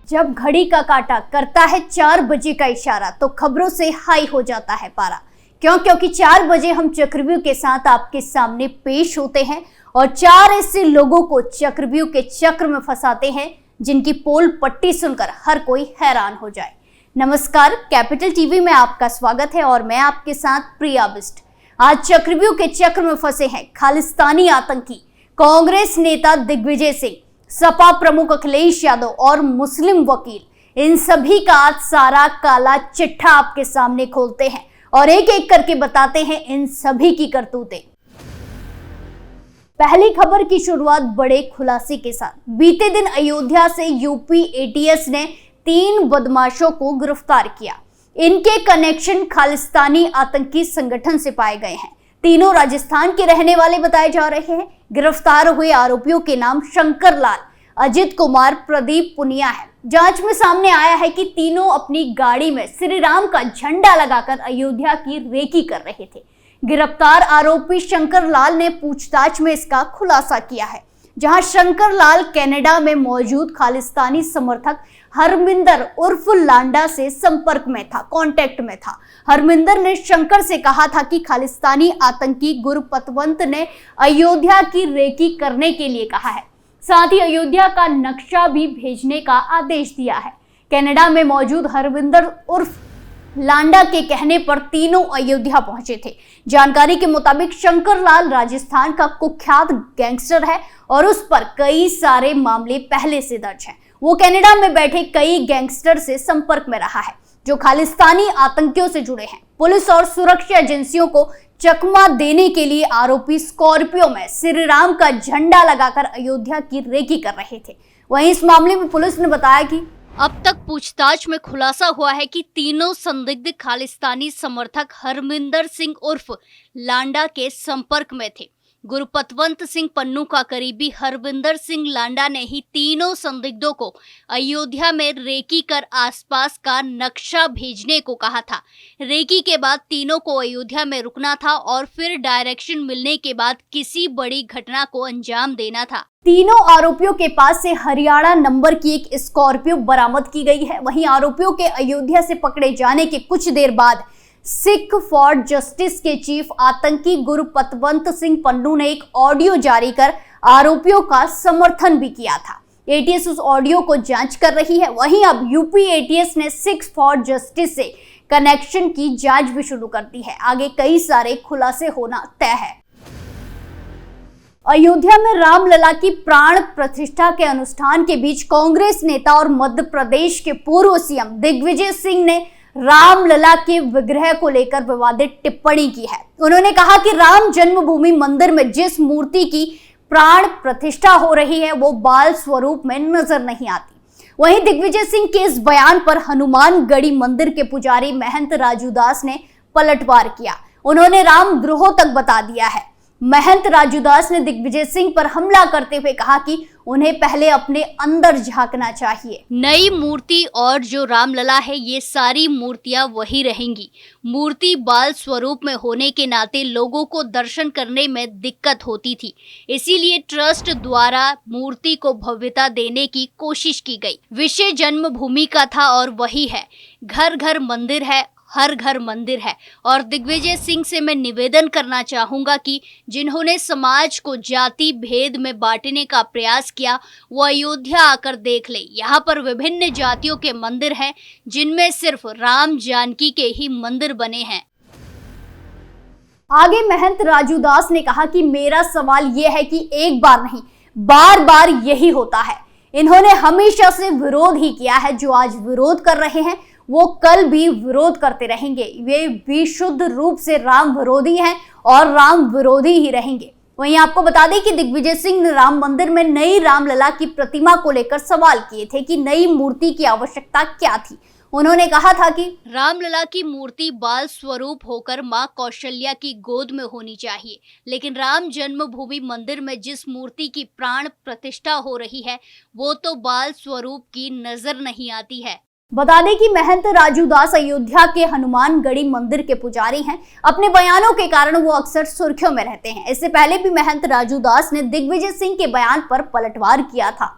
जब घड़ी का काटा करता है 4 बजे का इशारा तो खबरों से हाई हो जाता है पारा। क्योंकि 4 बजे हम चक्रव्यूह के साथ आपके सामने पेश होते हैं और 4 ऐसे लोगों को चक्रव्यूह के चक्र में फंसाते हैं जिनकी पोल पट्टी सुनकर हर कोई हैरान हो जाए। नमस्कार, कैपिटल टीवी में आपका स्वागत है और मैं आपके साथ प्रिया बिस्ट। आज चक्रव्यूह के चक्र में फंसे हैं खालिस्तानी आतंकी, कांग्रेस नेता दिग्विजय सिंह, सपा प्रमुख अखिलेश यादव और मुस्लिम वकील। इन सभी का आज सारा काला चिट्ठा आपके सामने खोलते हैं और एक एक करके बताते हैं इन सभी की करतूतें। पहली खबर की शुरुआत बड़े खुलासे के साथ। बीते दिन अयोध्या से यूपी एटीएस ने 3 बदमाशों को गिरफ्तार किया। इनके कनेक्शन खालिस्तानी आतंकी संगठन से पाए गए हैं। तीनों राजस्थान के रहने वाले बताए जा रहे हैं। गिरफ्तार हुए आरोपियों के नाम शंकर लाल, अजित कुमार, प्रदीप पुनिया है। जांच में सामने आया है कि तीनों अपनी गाड़ी में श्री राम का झंडा लगाकर अयोध्या की रेकी कर रहे थे। गिरफ्तार आरोपी शंकर लाल ने पूछताछ में इसका खुलासा किया है। जहां शंकर लाल कनाडा में मौजूद खालिस्तानी समर्थक हरमिंदर उर्फ लांडा से संपर्क में था, कांटेक्ट में था। हरमिंदर ने शंकर से कहा था कि खालिस्तानी आतंकी गुरपतवंत ने अयोध्या की रेकी करने के लिए कहा है। साथ ही अयोध्या का नक्शा भी भेजने का आदेश दिया है। कनाडा में मौजूद हरमिंदर उर्फ लांडा के कहने पर तीनों अयोध्या पहुंचे थे। जानकारी के मुताबिक शंकर लाल राजस्थान का कुख्यात गैंगस्टर है और उस पर कई सारे मामले पहले से दर्ज हैं। वो कनाडा में बैठे कई गैंगस्टर से संपर्क में रहा है जो खालिस्तानी आतंकियों से जुड़े हैं। पुलिस और सुरक्षा एजेंसियों को चकमा देने के लिए आरोपी स्कॉर्पियो में श्री राम का झंडा लगाकर अयोध्या की रेकी कर रहे थे। वहीं इस मामले में पुलिस ने बताया कि अब तक पूछताछ में खुलासा हुआ है कि तीनों संदिग्ध खालिस्तानी समर्थक हरमिंदर सिंह उर्फ लांडा के संपर्क में थे। गुरपतवंत सिंह पन्नू का करीबी हरविंदर सिंह लांडा ने ही तीनों संदिग्धों को अयोध्या में रेकी कर आसपास का नक्शा भेजने को कहा था। रेकी के बाद तीनों को अयोध्या में रुकना था और फिर डायरेक्शन मिलने के बाद किसी बड़ी घटना को अंजाम देना था। तीनों आरोपियों के पास से हरियाणा नंबर की एक स्कॉर्पियो बरामद की गई है। वहीं आरोपियों के अयोध्या से पकड़े जाने के कुछ देर बाद सिख फॉर जस्टिस के चीफ आतंकी गुरपतवंत सिंह पन्नू ने एक ऑडियो जारी कर आरोपियों का समर्थन भी किया था। एटीएस उस ऑडियो को जांच कर रही है। वहीं अब यूपी एटीएस ने सिख फॉर जस्टिस से कनेक्शन की जांच भी शुरू कर दी है। आगे कई सारे खुलासे होना तय है। अयोध्या में रामलला की प्राण प्रतिष्ठा के अनुष्ठान के बीच कांग्रेस नेता और मध्य प्रदेश के पूर्व सीएम दिग्विजय सिंह ने रामलला के विग्रह को लेकर विवादित टिप्पणी की है। उन्होंने कहा कि राम जन्मभूमि मंदिर में जिस मूर्ति की प्राण प्रतिष्ठा हो रही है वो बाल स्वरूप में नजर नहीं आती। वहीं दिग्विजय सिंह के इस बयान पर हनुमानगढ़ी मंदिर के पुजारी महंत राजूदास ने पलटवार किया। उन्होंने रामद्रोह तक बता दिया है। महंत राजूदास ने दिग्विजय सिंह पर हमला करते हुए कहा कि उन्हें पहले अपने अंदर झांकना चाहिए। नई मूर्ति और जो रामलला है ये सारी मूर्तियां वही रहेंगी। मूर्ति बाल स्वरूप में होने के नाते लोगों को दर्शन करने में दिक्कत होती थी, इसीलिए ट्रस्ट द्वारा मूर्ति को भव्यता देने की कोशिश की गई। विषय जन्मभूमि का था और वही है। घर घर मंदिर है, हर घर मंदिर है। और दिग्विजय सिंह से मैं निवेदन करना चाहूंगा कि जिन्होंने समाज को जाति भेद में बांटने का प्रयास किया वो अयोध्या आकर देख ले। यहाँ पर विभिन्न जातियों के मंदिर हैं जिनमें सिर्फ राम जानकी के ही मंदिर बने हैं। आगे महंत राजूदास ने कहा कि मेरा सवाल ये है कि एक बार नहीं, बार बार यही होता है। इन्होंने हमेशा से विरोध ही किया है। जो आज विरोध कर रहे हैं वो कल भी विरोध करते रहेंगे। वे भी शुद्ध रूप से राम विरोधी हैं और राम विरोधी ही रहेंगे। वहीं आपको बता दें कि दिग्विजय सिंह ने राम मंदिर में नई रामलला की प्रतिमा को लेकर सवाल किए थे कि नई मूर्ति की आवश्यकता क्या थी। उन्होंने कहा था कि रामलला की मूर्ति बाल स्वरूप होकर मां कौशल्या की गोद में होनी चाहिए, लेकिन राम जन्मभूमि मंदिर में जिस मूर्ति की प्राण प्रतिष्ठा हो रही है वो तो बाल स्वरूप की नजर नहीं आती है। बता दें कि महंत राजूदास अयोध्या के हनुमानगढ़ी मंदिर के पुजारी हैं। अपने बयानों के कारण वो अक्सर सुर्खियों में रहते हैं। इससे पहले भी महंत राजूदास ने दिग्विजय सिंह के बयान पर पलटवार किया था।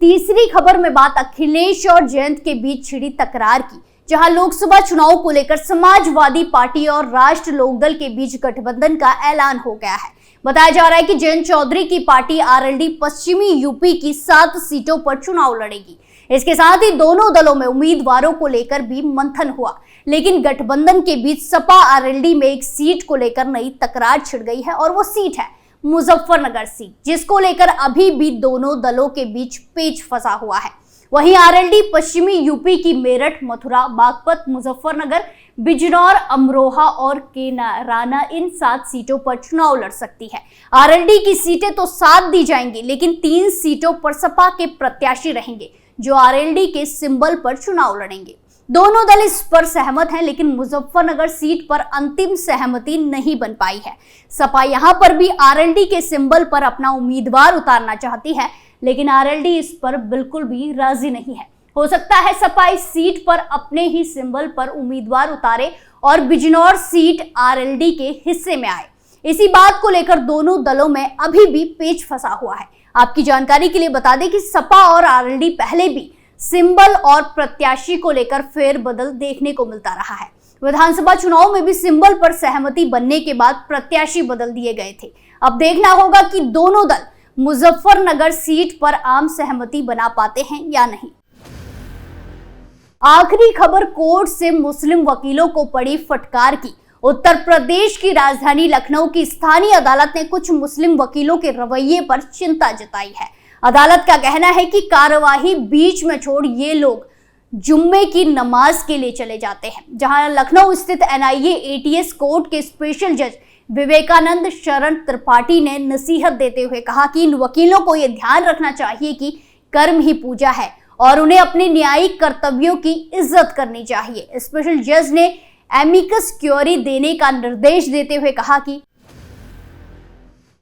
तीसरी खबर में बात अखिलेश और जयंत के बीच छिड़ी तकरार की, जहां लोकसभा चुनाव को लेकर समाजवादी पार्टी और राष्ट्र लोकदल के बीच गठबंधन का ऐलान हो गया है। बताया जा रहा है कि जयंत चौधरी की पार्टी आरएलडी पश्चिमी यूपी की 7 सीटों पर चुनाव लड़ेगी। इसके साथ ही दोनों दलों में उम्मीदवारों को लेकर भी मंथन हुआ, लेकिन गठबंधन के बीच सपा आरएलडी में एक सीट को लेकर नई तकरार छिड़ गई है और वो सीट है मुजफ्फरनगर सीट, जिसको लेकर अभी भी दोनों दलों के बीच पेच फंसा हुआ है। वहीं आरएलडी पश्चिमी यूपी की मेरठ, मथुरा, बागपत, मुजफ्फरनगर, बिजनौर, अमरोहा और केराना इन 7 सीटों पर चुनाव लड़ सकती है। आरएलडी की सीटें तो 7 दी जाएंगी, लेकिन 3 सीटों पर सपा के प्रत्याशी रहेंगे जो आरएलडी के सिंबल पर चुनाव लड़ेंगे। दोनों दल इस पर सहमत हैं, लेकिन मुजफ्फरनगर सीट पर अंतिम सहमति नहीं बन पाई है। सपा यहां पर भी आरएलडी के सिंबल पर अपना उम्मीदवार उतारना चाहती है, लेकिन आरएलडी इस पर बिल्कुल भी राजी नहीं है। हो सकता है सपा इस सीट पर अपने ही सिंबल पर उम्मीदवार उतारे और बिजनौर सीट आरएलडी के हिस्से में आए। इसी बात को लेकर दोनों दलों में अभी भी पेच फंसा हुआ है। आपकी जानकारी के लिए बता दें कि सपा और आरएलडी पहले भी सिंबल और प्रत्याशी को लेकर फेरबदल देखने को मिलता रहा है। विधानसभा चुनाव में भी सिंबल पर सहमति बनने के बाद प्रत्याशी बदल दिए गए थे। अब देखना होगा कि दोनों दल मुजफ्फरनगर सीट पर आम सहमति बना पाते हैं या नहीं। आखिरी खबर कोर्ट से मुस्लिम वकीलों को पड़ी फटकार की। उत्तर प्रदेश की राजधानी लखनऊ की स्थानीय अदालत ने कुछ मुस्लिम वकीलों के रवैये पर चिंता जताई है। अदालत का कहना है कि कार्यवाही बीच में छोड़ ये लोग जुम्मे की नमाज के लिए चले जाते हैं, जहां लखनऊ स्थित एनआईए एटीएस कोर्ट के स्पेशल जज विवेकानंद शरण त्रिपाठी ने नसीहत देते हुए कहा कि इन वकीलों को यह ध्यान रखना चाहिए कि कर्म ही पूजा है और उन्हें अपने न्यायिक कर्तव्यों की इज्जत करनी चाहिए। स्पेशल जज ने एमिकस क्यूरी देने का निर्देश देते हुए कहा कि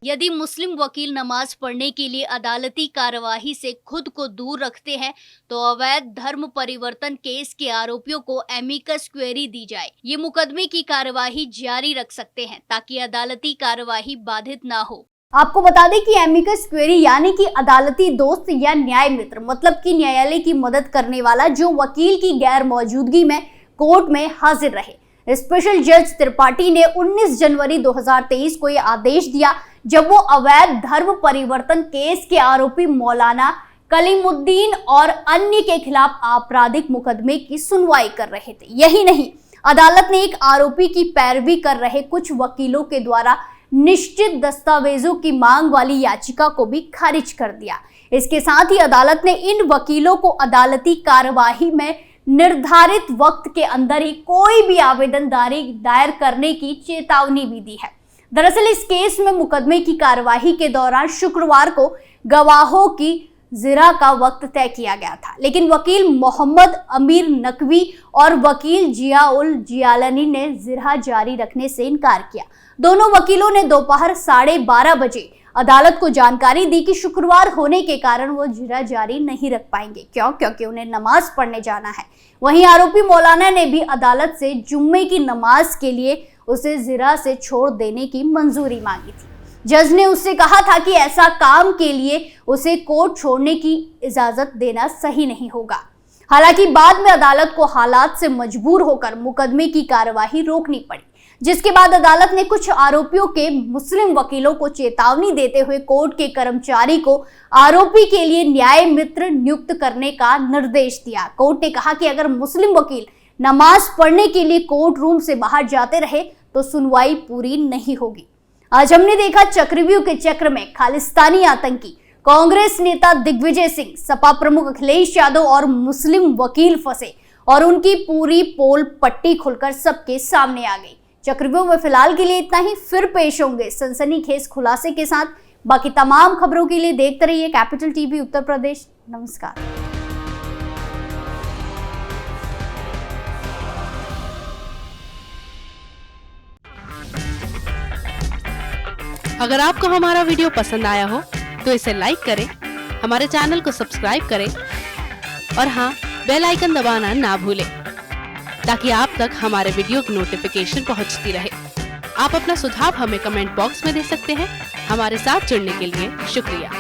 यदि मुस्लिम वकील नमाज पढ़ने के लिए अदालती कार्यवाही से खुद को दूर रखते हैं तो अवैध धर्म परिवर्तन केस के आरोपियों को एमिकस क्वेरी दी जाए। ये मुकदमे की कार्यवाही जारी रख सकते हैं ताकि अदालती कार्यवाही बाधित ना हो। आपको बता दें कि एमिकस क्वेरी यानी कि अदालती दोस्त या न्याय मित्र, मतलब कि न्यायालय की मदद करने वाला जो वकील की गैर मौजूदगी में कोर्ट में हाजिर रहे। स्पेशल जज त्रिपाठी ने 19 जनवरी 2023 को यह आदेश दिया जब वो अवैध धर्म परिवर्तन केस के आरोपी मौलाना कलीमुद्दीन और अन्य के खिलाफ आपराधिक मुकदमे की सुनवाई कर रहे थे। यही नहीं, अदालत ने एक आरोपी की पैरवी कर रहे कुछ वकीलों के द्वारा निश्चित दस्तावेजों की मांग वाली याचिका को भी खारिज कर दिया। इसके साथ ही अदालत ने इन वकीलों को अदालती कार्यवाही में निर्धारित वक्त के अंदर ही कोई भी आवेदन दायर करने की चेतावनी भी दी है। दरअसल इस केस में मुकदमे की कार्यवाही के दौरान शुक्रवार को गवाहों की जिरा का वक्त तय किया गया था, लेकिन वकील मोहम्मद अमीर नकवी और वकील जियाउल जियालनी ने जिरा जारी रखने से इनकार किया। दोनों वकीलों ने दोपहर 12:30 बजे अदालत को जानकारी दी कि शुक्रवार होने के कारण वो जिरा जारी नहीं रख पाएंगे। क्योंकि उन्हें नमाज पढ़ने जाना है। वहीं आरोपी मौलाना ने भी अदालत से जुम्मे की नमाज के लिए उसे जिरा से छोड़ देने की मंजूरी मांगी थी। जज ने उससे कहा था कि ऐसा काम के लिए उसे कोर्ट छोड़ने की इजाजत देना सही नहीं होगा। हालांकि बाद में अदालत को हालात से मजबूर होकर मुकदमे की कार्यवाही रोकनी पड़ी, जिसके बाद अदालत ने कुछ आरोपियों के मुस्लिम वकीलों को चेतावनी देते हुए कोर्ट के कर्मचारी को आरोपी के लिए न्याय मित्र नियुक्त करने का निर्देश दिया। कोर्ट ने कहा कि अगर मुस्लिम वकील नमाज पढ़ने के लिए कोर्ट रूम से बाहर जाते रहे तो सुनवाई पूरी नहीं होगी। आज हमने देखा चक्रव्यूह के चक्र में खालिस्तानी आतंकी कांग्रेस नेता दिग्विजय सिंह, सपा प्रमुख अखिलेश यादव और मुस्लिम वकील फंसे और उनकी पूरी पोल पट्टी खुलकर सबके सामने आ गई। चक्रव्यूह में फिलहाल के लिए इतना ही, फिर पेश होंगे सनसनीखेज खुलासे के साथ। बाकी तमाम खबरों के लिए देखते रहिए कैपिटल टीवी उत्तर प्रदेश। नमस्कार। अगर आपको हमारा वीडियो पसंद आया हो तो इसे लाइक करें, हमारे चैनल को सब्सक्राइब करें और हाँ, बेल आइकन दबाना ना भूलें ताकि आप तक हमारे वीडियो की नोटिफिकेशन पहुंचती रहे। आप अपना सुझाव हमें कमेंट बॉक्स में दे सकते हैं। हमारे साथ जुड़ने के लिए शुक्रिया।